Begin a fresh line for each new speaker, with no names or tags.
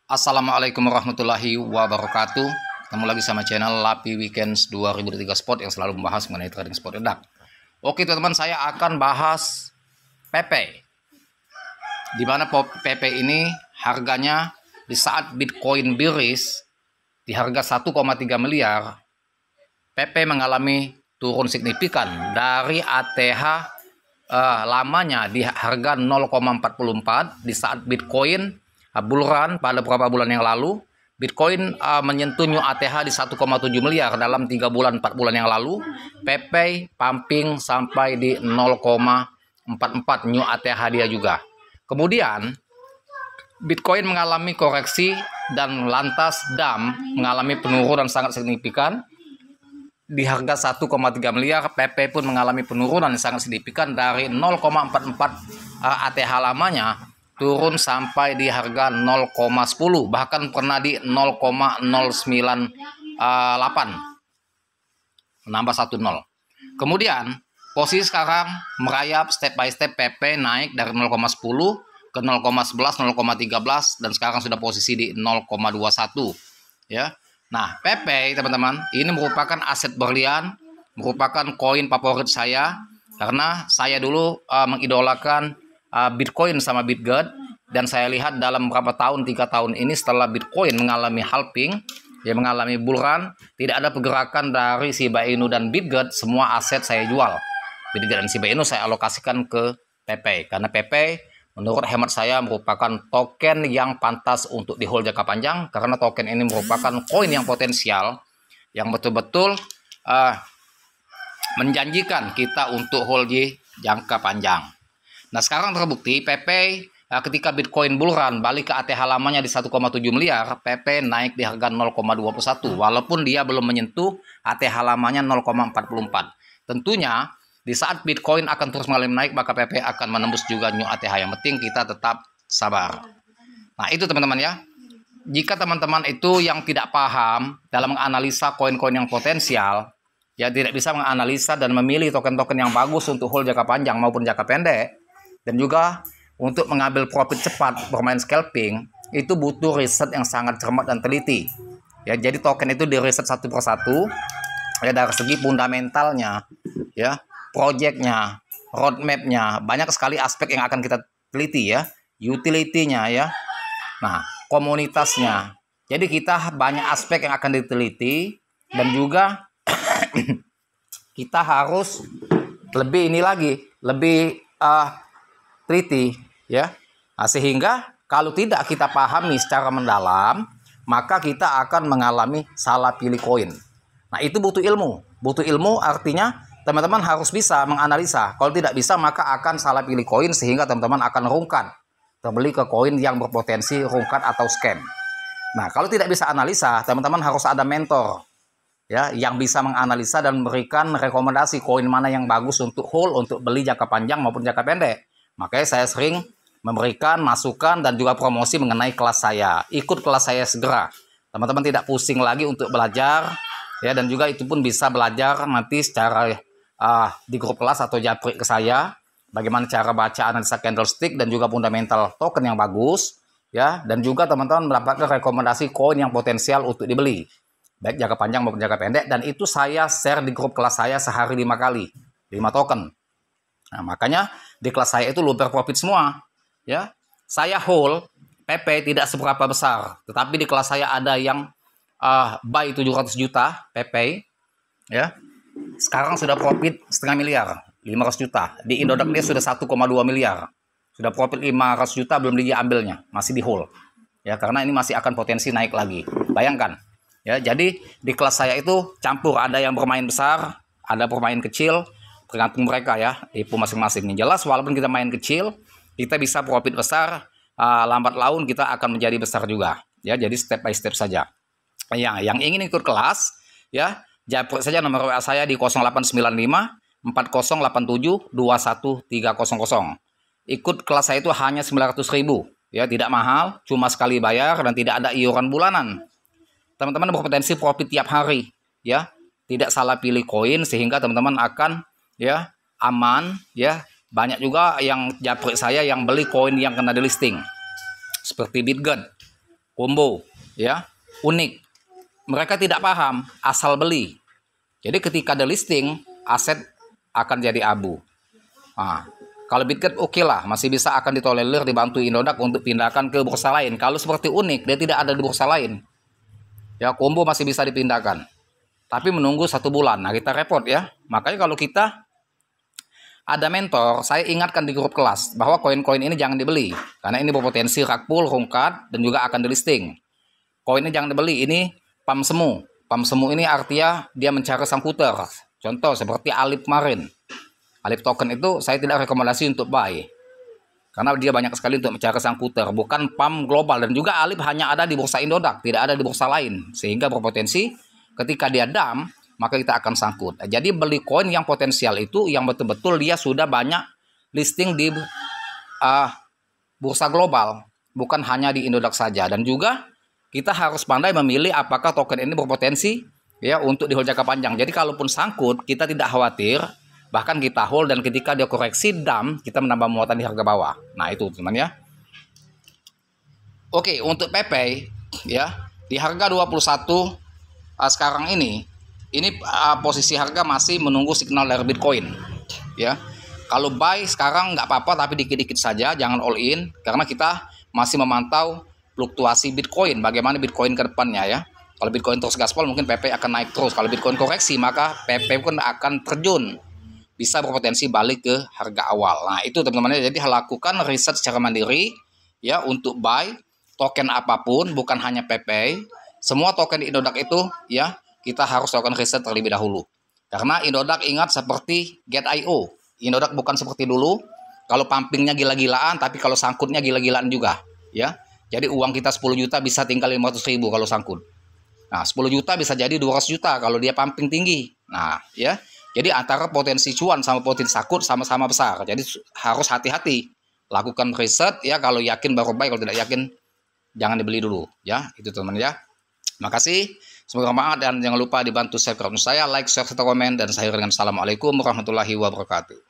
Assalamualaikum warahmatullahi wabarakatuh. Ketemu lagi sama channel Lapi Weekends 2003 Sport yang selalu membahas mengenai trading sport redak. Oke teman-teman, saya akan bahas PP. Di mana PP ini harganya di saat Bitcoin bearish di harga 1,3 miliar, PP mengalami turun signifikan dari ATH lamanya di harga 0,44 di saat Bitcoin bull run pada beberapa bulan yang lalu. Bitcoin menyentuh new ATH di 1,7 miliar dalam 3 bulan 4 bulan yang lalu. PP pumping sampai di 0,44 new ATH dia juga. Kemudian Bitcoin mengalami koreksi dan lantas DAM mengalami penurunan sangat signifikan di harga 1,3 miliar. PP pun mengalami penurunan yang sangat signifikan dari 0,44 ATH lamanya turun sampai di harga 0,10, bahkan pernah di 0,098, menambah 1 0. Kemudian posisi sekarang merayap step by step, PP naik dari 0,10 ke 0,11, 0,13 dan sekarang sudah posisi di 0,21 ya. Nah, PP teman-teman, ini merupakan aset berlian, merupakan koin favorit saya karena saya dulu mengidolakan Bitcoin sama Bitget, dan saya lihat dalam beberapa tahun, 3 tahun ini setelah Bitcoin mengalami halving, dia mengalami bull run, tidak ada pergerakan dari Shiba Inu dan Bitget, semua aset saya jual. Bitget dan Shiba Inu saya alokasikan ke PP karena PP menurut hemat saya merupakan token yang pantas untuk di hold jangka panjang, karena token ini merupakan koin yang potensial, yang betul-betul menjanjikan kita untuk hold di jangka panjang. Nah, sekarang terbukti PP ketika Bitcoin bull run balik ke ATH lamanya di 1,7 miliar, PP naik di harga 0,21, walaupun dia belum menyentuh ATH lamanya 0,44. Tentunya di saat Bitcoin akan terus mengalami naik, maka PP akan menembus juga new ATH. Yang penting kita tetap sabar. Nah, itu teman-teman ya. Jika teman-teman itu yang tidak paham dalam menganalisa koin-koin yang potensial, ya tidak bisa menganalisa dan memilih token-token yang bagus untuk hold jangka panjang maupun jangka pendek, dan juga untuk mengambil profit cepat bermain scalping, itu butuh riset yang sangat cermat dan teliti. Ya, jadi token itu diriset satu persatu ya, dari segi fundamentalnya, ya, projectnya, roadmapnya, banyak sekali aspek yang akan kita teliti ya, utility-nya ya, nah komunitasnya. Jadi kita banyak aspek yang akan diteliti, dan juga kita harus lebih ini lagi, lebih teliti ya. Nah, sehingga kalau tidak kita pahami secara mendalam, maka kita akan mengalami salah pilih koin. Nah, itu butuh ilmu. Butuh ilmu artinya teman-teman harus bisa menganalisa. Kalau tidak bisa, maka akan salah pilih koin sehingga teman-teman akan rungkat terbeli ke koin yang berpotensi rungkat atau scam. Nah, kalau tidak bisa analisa, teman-teman harus ada mentor ya, yang bisa menganalisa dan memberikan rekomendasi koin mana yang bagus untuk hold, untuk beli jangka panjang maupun jangka pendek. Makanya saya sering memberikan masukan dan juga promosi mengenai kelas saya. Ikut kelas saya segera. Teman-teman tidak pusing lagi untuk belajar ya, dan juga itu pun bisa belajar nanti secara di grup kelas atau japri ke saya bagaimana cara baca analisa candlestick dan juga fundamental token yang bagus ya, dan juga teman-teman mendapatkan rekomendasi koin yang potensial untuk dibeli baik jangka panjang maupun jangka pendek, dan itu saya share di grup kelas saya sehari 5 kali 5 token. Nah, makanya di kelas saya itu luber profit semua ya. Saya hold PP tidak seberapa besar, tetapi di kelas saya ada yang buy 700 juta PP ya, sekarang sudah profit setengah miliar, 500 juta. Di Indodax dia sudah 1,2 miliar, sudah profit 500 juta, belum diambilnya, masih di hold ya, karena ini masih akan potensi naik lagi. Bayangkan ya, jadi di kelas saya itu campur, ada yang bermain besar, ada bermain kecil, tergantung mereka ya, tipu masing-masing. Ini jelas walaupun kita main kecil, kita bisa profit besar, lambat laun kita akan menjadi besar juga ya. Jadi step by step saja ya. Yang ingin ikut kelas ya, japri saja nomor WA saya di 0895 4087 21300. Ikut kelas saya itu hanya 900.000 ya, tidak mahal, cuma sekali bayar dan tidak ada iuran bulanan. Teman-teman berpotensi profit tiap hari ya, tidak salah pilih koin sehingga teman-teman akan ya aman ya. Banyak juga yang japri saya yang beli koin yang kena delisting seperti Bitget, combo, ya, unik. Mereka tidak paham, asal beli. Jadi ketika ada listing, aset akan jadi abu. Nah, kalau Bitget oke lah, masih bisa akan ditolerir dibantu Indodax untuk pindahkan ke bursa lain. Kalau seperti unik, dia tidak ada di bursa lain. Ya, combo masih bisa dipindahkan. Tapi menunggu 1 bulan. Nah, kita repot ya. Makanya kalau kita ada mentor, saya ingatkan di grup kelas bahwa koin-koin ini jangan dibeli karena ini berpotensi rug pull, rungkat, dan juga akan delisting. Koin ini jangan dibeli, ini pam semu. Pam semu ini artinya dia mencari sangkuter. Contoh seperti Alip kemarin. Alip token itu saya tidak rekomendasi untuk buy karena dia banyak sekali untuk mencari sangkuter, bukan pam global. Dan juga Alip hanya ada di bursa Indodax, tidak ada di bursa lain, sehingga berpotensi ketika dia dump maka kita akan sangkut. Jadi beli koin yang potensial itu yang betul-betul dia sudah banyak listing di bursa global, bukan hanya di Indodax saja. Dan juga kita harus pandai memilih apakah token ini berpotensi ya untuk di hold jangka panjang. Jadi kalaupun sangkut kita tidak khawatir, bahkan kita hold, dan ketika dia koreksi dump kita menambah muatan di harga bawah. Nah itu teman ya. Oke, untuk PP ya di harga 21 sekarang ini posisi harga masih menunggu signal dari Bitcoin ya. Kalau buy sekarang nggak apa-apa, tapi dikit-dikit saja, jangan all in karena kita masih memantau fluktuasi Bitcoin, bagaimana Bitcoin ke depannya ya. Kalau Bitcoin terus gaspol mungkin PP akan naik terus. Kalau Bitcoin koreksi maka PP pun akan terjun, bisa berpotensi balik ke harga awal. Nah itu teman-teman, jadi lakukan riset secara mandiri ya untuk buy token apapun, bukan hanya PP. Semua token di Indodax itu ya kita harus lakukan riset terlebih dahulu. Karena Indodax ingat seperti Get.io. Indodax bukan seperti dulu, kalau pumpingnya gila-gilaan, tapi kalau sangkutnya gila-gilaan juga. Ya, jadi uang kita 10 juta bisa tinggal 500.000 kalau sangkut. Nah, 10 juta bisa jadi 200 juta kalau dia pumping tinggi. Nah, ya. Jadi antara potensi cuan sama potensi sangkut sama-sama besar. Jadi harus hati-hati. Lakukan riset ya, kalau yakin baru buy, kalau tidak yakin jangan dibeli dulu. Ya, itu teman ya. Makasih. Semoga bermanfaat dan jangan lupa dibantu subscribe saya, like, share, serta komen. Dan saya dengan assalamualaikum warahmatullahi wabarakatuh.